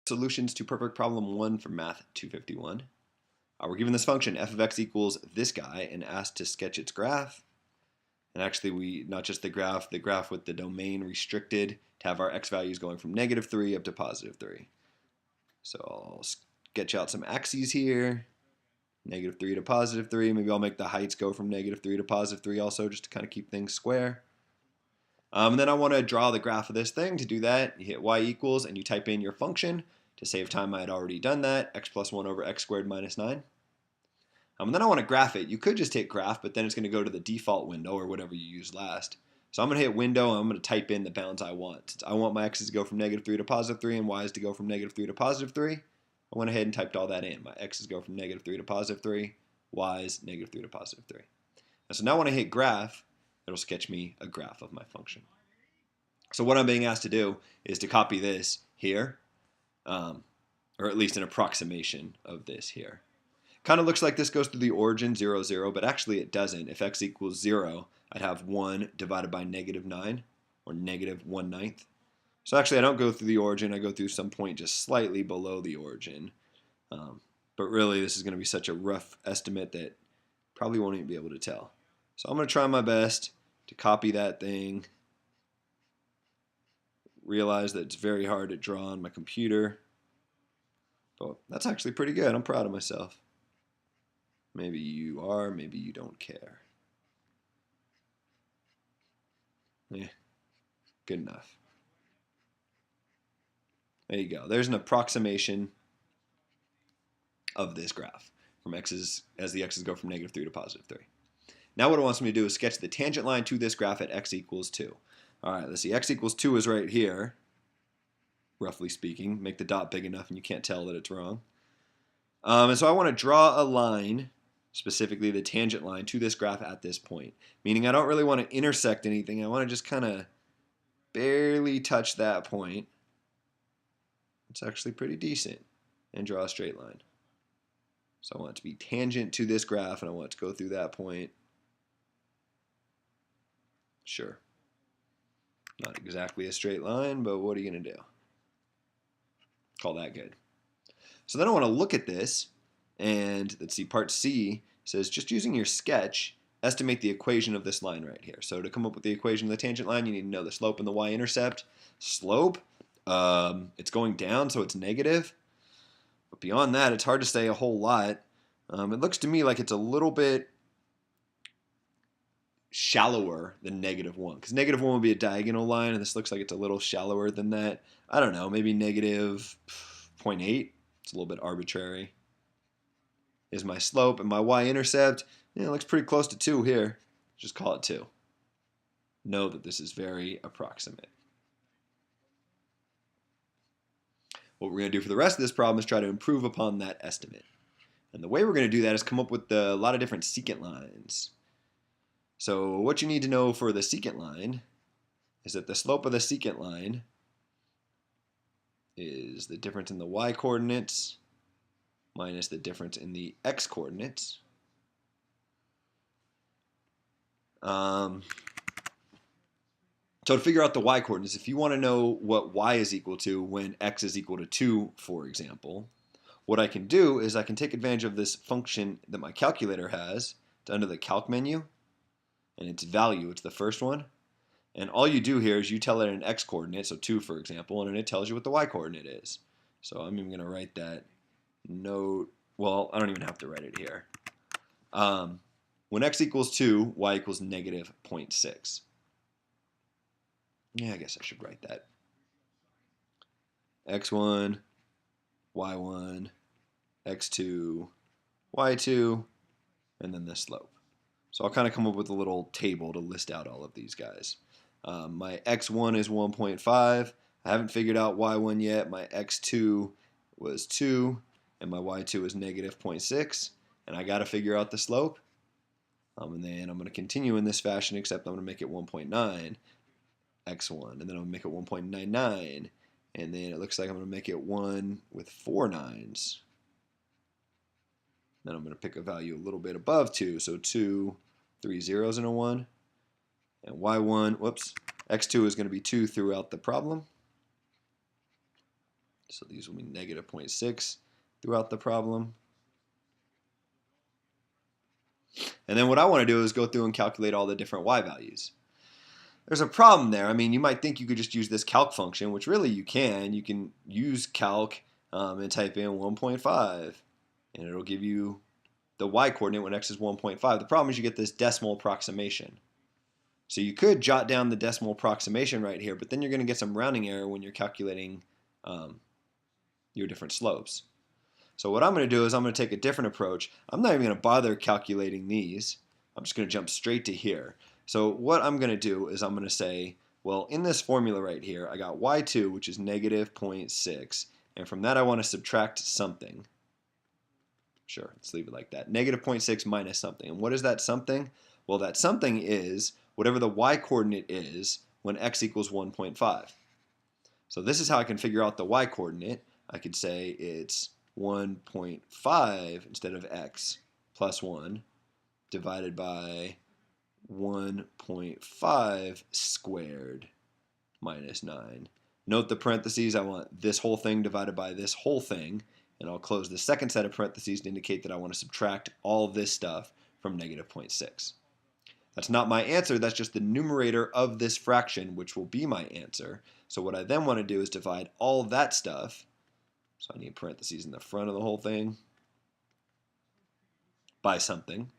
Solutions to perfect problem 1 for Math 251. We're given this function f of x equals this guy and asked to sketch its graph. And actually not just the graph with the domain restricted to have our x values going from -3 up to +3. So I'll sketch out some axes here, -3 to +3. Maybe I'll make the heights go from -3 to +3 also, just to kind of keep things square. And then I want to draw the graph of this thing. To do that, you hit y equals and you type in your function. To save time, I had already done that, x plus 1 over x squared minus 9. And then I want to graph it. You could just hit graph, but then it's going to go to the default window or whatever you used last. So I'm going to hit window and I'm going to type in the bounds I want. Since I want my x's to go from -3 to +3 and y's to go from -3 to +3, I went ahead and typed all that in. My x's go from -3 to +3, y's -3 to +3. And so now when I hit graph, it'll sketch me a graph of my function. So what I'm being asked to do is to copy this here, or at least an approximation of this here. Kind of looks like this goes through the origin 0, 0, but actually it doesn't. If x equals 0, I'd have 1 divided by -9, or -1/9. So actually I don't go through the origin, I go through some point just slightly below the origin. But really this is going to be such a rough estimate that probably won't even be able to tell. So I'm going to try my best to copy that thing. Realize that it's very hard to draw on my computer. But that's actually pretty good. I'm proud of myself. Maybe you are, maybe you don't care. Yeah, good enough. There you go. There's an approximation of this graph from x's as the x's go from -3 to +3. Now what it wants me to do is sketch the tangent line to this graph at x equals 2. All right, let's see. X equals 2 is right here, roughly speaking. Make the dot big enough and you can't tell that it's wrong. And so I want to draw a line, specifically the tangent line, to this graph at this point. Meaning I don't really want to intersect anything. I want to just kind of barely touch that point. It's actually pretty decent. And draw a straight line. So I want it to be tangent to this graph and I want it to go through that point. Sure. Not exactly a straight line, but what are you going to do? Call that good. So then I want to look at this, and let's see, part C says just using your sketch, estimate the equation of this line right here. So to come up with the equation of the tangent line, you need to know the slope and the y-intercept. Slope, it's going down, so it's negative. But beyond that, it's hard to say a whole lot. It looks to me like it's a little bit shallower than -1, because -1 would be a diagonal line and this looks like it's a little shallower than that. I don't know, maybe -0.8. It's a little bit arbitrary. Is my slope, and my y-intercept, it looks pretty close to 2 here. Just call it 2. Know that this is very approximate. What we're going to do for the rest of this problem is try to improve upon that estimate. And the way we're going to do that is come up with a lot of different secant lines. So what you need to know for the secant line is that the slope of the secant line is the difference in the y-coordinates minus the difference in the x-coordinates. So to figure out the y-coordinates, if you want to know what y is equal to when x is equal to 2, for example, what I can do is I can take advantage of this function that my calculator has. It's under the calc menu. And its value, it's the first one. And all you do here is you tell it an x-coordinate, so 2 for example, and then it tells you what the y-coordinate is. So I'm even going to write that note. Well, I don't even have to write it here. When x equals 2, y equals -0.6. Yeah, I guess I should write that. x1, y1, x2, y2, and then the slope. So I'll kind of come up with a little table to list out all of these guys. My x1 is 1.5. I haven't figured out y1 yet. My x2 was 2, and my y2 is -0.6. And I got to figure out the slope. And then I'm going to continue in this fashion, except I'm going to make it 1.9 x1, and then I'm going to make it 1.99. And then it looks like I'm going to make it 1 with 4 nines. Then I'm going to pick a value a little bit above 2, so 2, 3 zeros and a 1. And y1, whoops, x2 is going to be 2 throughout the problem. So these will be negative 0.6 throughout the problem. And then what I want to do is go through and calculate all the different y values. There's a problem there. I mean, you might think you could just use this calc function, which really you can. You can use calc and type in 1.5, and it'll give you the y coordinate when x is 1.5. The problem is you get this decimal approximation. So you could jot down the decimal approximation right here, but then you're going to get some rounding error when you're calculating your different slopes. So what I'm going to do is I'm going to take a different approach. I'm not even going to bother calculating these. I'm just going to jump straight to here. So what I'm going to do is I'm going to say, well, in this formula right here, I got y2, which is negative 0.6. And from that, I want to subtract something. Sure, let's leave it like that. Negative 0.6 minus something. And what is that something? Well, that something is whatever the y coordinate is when x equals 1.5. So this is how I can figure out the y coordinate. I could say it's 1.5 instead of x plus 1 divided by 1.5 squared minus 9. Note the parentheses. I want this whole thing divided by this whole thing, and I'll close the second set of parentheses to indicate that I want to subtract all this stuff from negative 0.6. That's not my answer, that's just the numerator of this fraction, which will be my answer. So what I then want to do is divide all that stuff, so I need parentheses in the front of the whole thing, by something.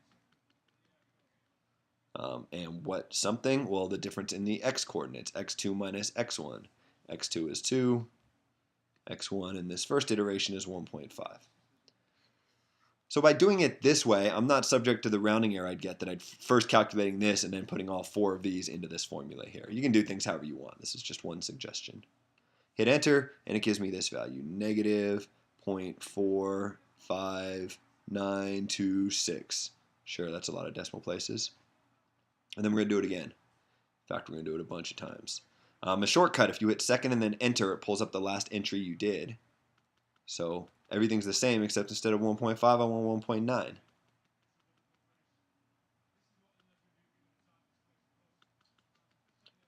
And what something? Well, the difference in the x coordinates, x2 minus x1. x2 is 2, x1 in this first iteration is 1.5. So by doing it this way, I'm not subject to the rounding error I'd get that I'd first calculating this and then putting all 4 of these into this formula here. You can do things however you want. This is just one suggestion. Hit enter, and it gives me this value, negative 0.45926. Sure, that's a lot of decimal places. And then we're going to do it again. In fact, we're going to do it a bunch of times. A shortcut, if you hit second and then enter, it pulls up the last entry you did. So everything's the same, except instead of 1.5, I want 1.9.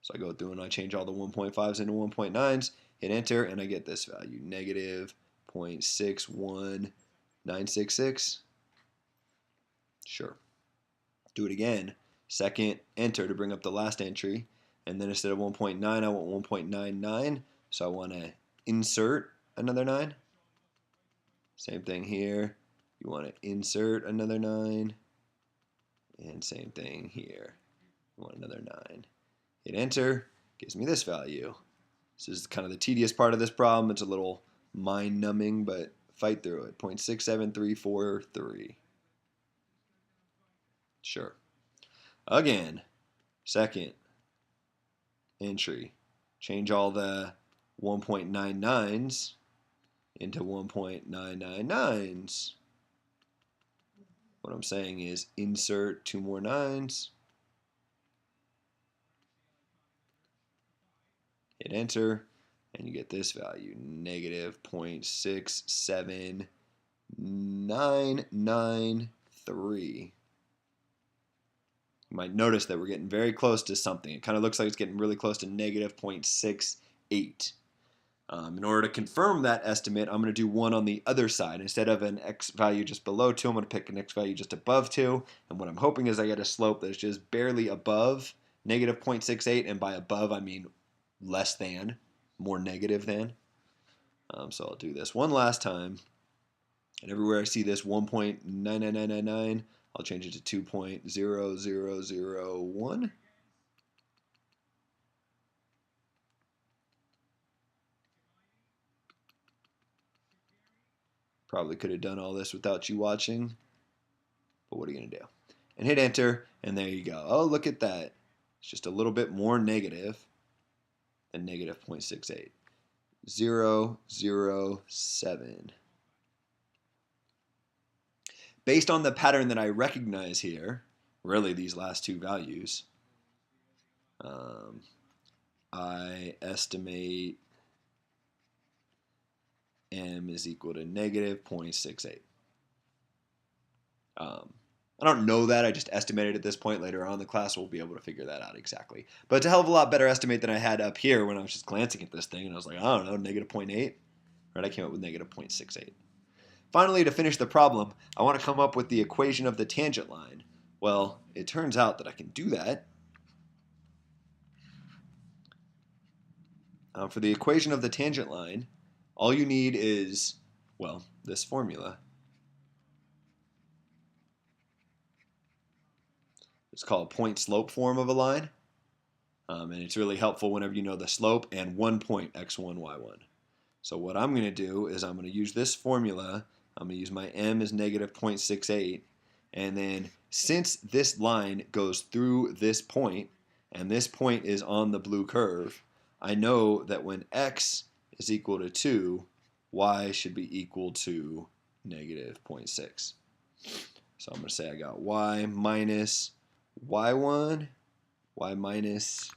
So I go through and I change all the 1.5s into 1.9s, hit enter, and I get this value, negative 0.61966. Sure. Do it again. Second, enter to bring up the last entry. And then instead of 1.9, I want 1.99. So I want to insert another 9. Same thing here. You want to insert another 9. And same thing here. You want another 9. Hit enter. Gives me this value. This is kind of the tedious part of this problem. It's a little mind-numbing, but fight through it. 0.67343. Sure. Again, second entry. Change all the 1.99s into 1.999s. What I'm saying is insert 2 more 9s. Hit enter, and you get this value, negative 0.67993. You might notice that we're getting very close to something. It kind of looks like it's getting really close to negative 0.68. In order to confirm that estimate, I'm going to do one on the other side. Instead of an x value just below 2, I'm going to pick an x value just above 2. And what I'm hoping is I get a slope that's just barely above negative 0.68. And by above, I mean less than, more negative than. So I'll do this one last time. And everywhere I see this 1.99999, I'll change it to 2.0001. Probably could have done all this without you watching, but what are you going to do? And hit enter, and there you go. Oh, look at that. It's just a little bit more negative than negative 0.68. 007. Based on the pattern that I recognize here, really these last two values, I estimate m is equal to negative 0.68. I don't know that. I just estimated at this point. Later on in the class, we'll be able to figure that out exactly. But it's a hell of a lot better estimate than I had up here when I was just glancing at this thing. And I was like, I don't know, negative 0.8. Right, I came up with negative 0.68. Finally, to finish the problem, I want to come up with the equation of the tangent line. Well, it turns out that I can do that. For the equation of the tangent line, all you need is, well, this formula. It's called point-slope form of a line. And it's really helpful whenever you know the slope and one point, x1, y1. So what I'm going to do is I'm going to use this formula. I'm going to use my m as negative 0.68. And then since this line goes through this point, and this point is on the blue curve, I know that when x is equal to 2, y should be equal to negative 0.6. So I'm going to say I got y minus y1, y minus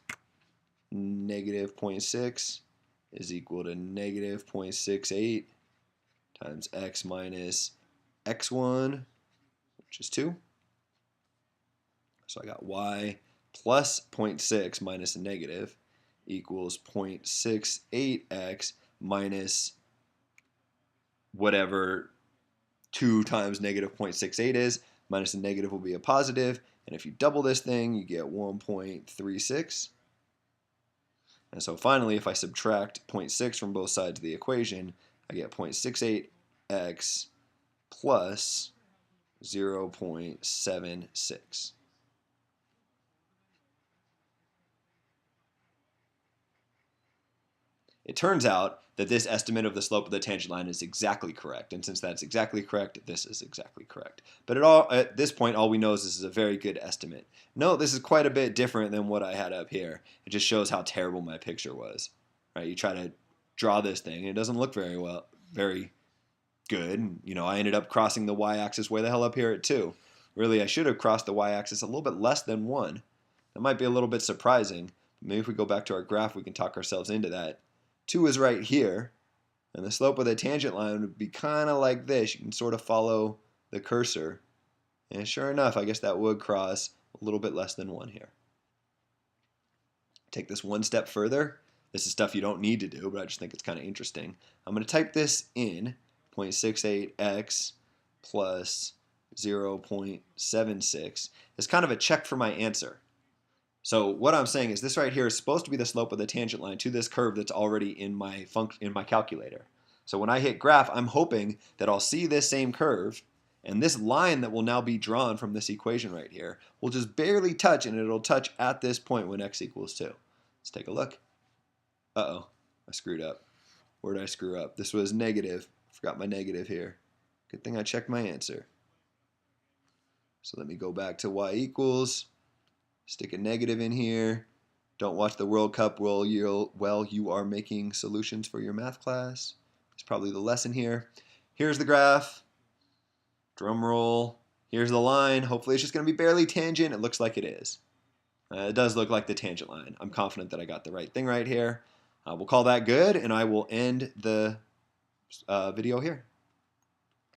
negative 0.6 is equal to negative 0.68 times x minus x1, which is 2. So I got y plus 0.6 minus a negative equals 0.68x minus whatever 2 times negative 0.68 is. Minus a negative will be a positive. And if you double this thing, you get 1.36. And so finally, if I subtract 0.6 from both sides of the equation, I get 0.68x plus 0.76. It turns out that this estimate of the slope of the tangent line is exactly correct. And since that's exactly correct, this is exactly correct. But at this point, all we know is this is a very good estimate. Note this is quite a bit different than what I had up here. It just shows how terrible my picture was. Right? You try to draw this thing, and it doesn't look very good. You know, I ended up crossing the y-axis way the hell up here at 2. Really, I should have crossed the y-axis a little bit less than 1. That might be a little bit surprising. Maybe if we go back to our graph, we can talk ourselves into that. 2 is right here, and the slope of the tangent line would be kind of like this. You can sort of follow the cursor, and sure enough, I guess that would cross a little bit less than 1 here. Take this one step further. This is stuff you don't need to do, but I just think it's kind of interesting. I'm going to type this in, 0.68x plus 0.76. It's kind of a check for my answer. So what I'm saying is this right here is supposed to be the slope of the tangent line to this curve that's already in my calculator. So when I hit graph, I'm hoping that I'll see this same curve, and this line that will now be drawn from this equation right here will just barely touch, and it'll touch at this point when x equals 2. Let's take a look. Uh-oh, I screwed up. Where did I screw up? This was negative. Forgot my negative here. Good thing I checked my answer. So let me go back to y equals. Stick a negative in here. Don't watch the World Cup while you are making solutions for your math class. It's probably the lesson here. Here's the graph. Drum roll. Here's the line. Hopefully it's just going to be barely tangent. It looks like it is. It does look like the tangent line. I'm confident that I got the right thing right here. We'll call that good, and I will end the video here.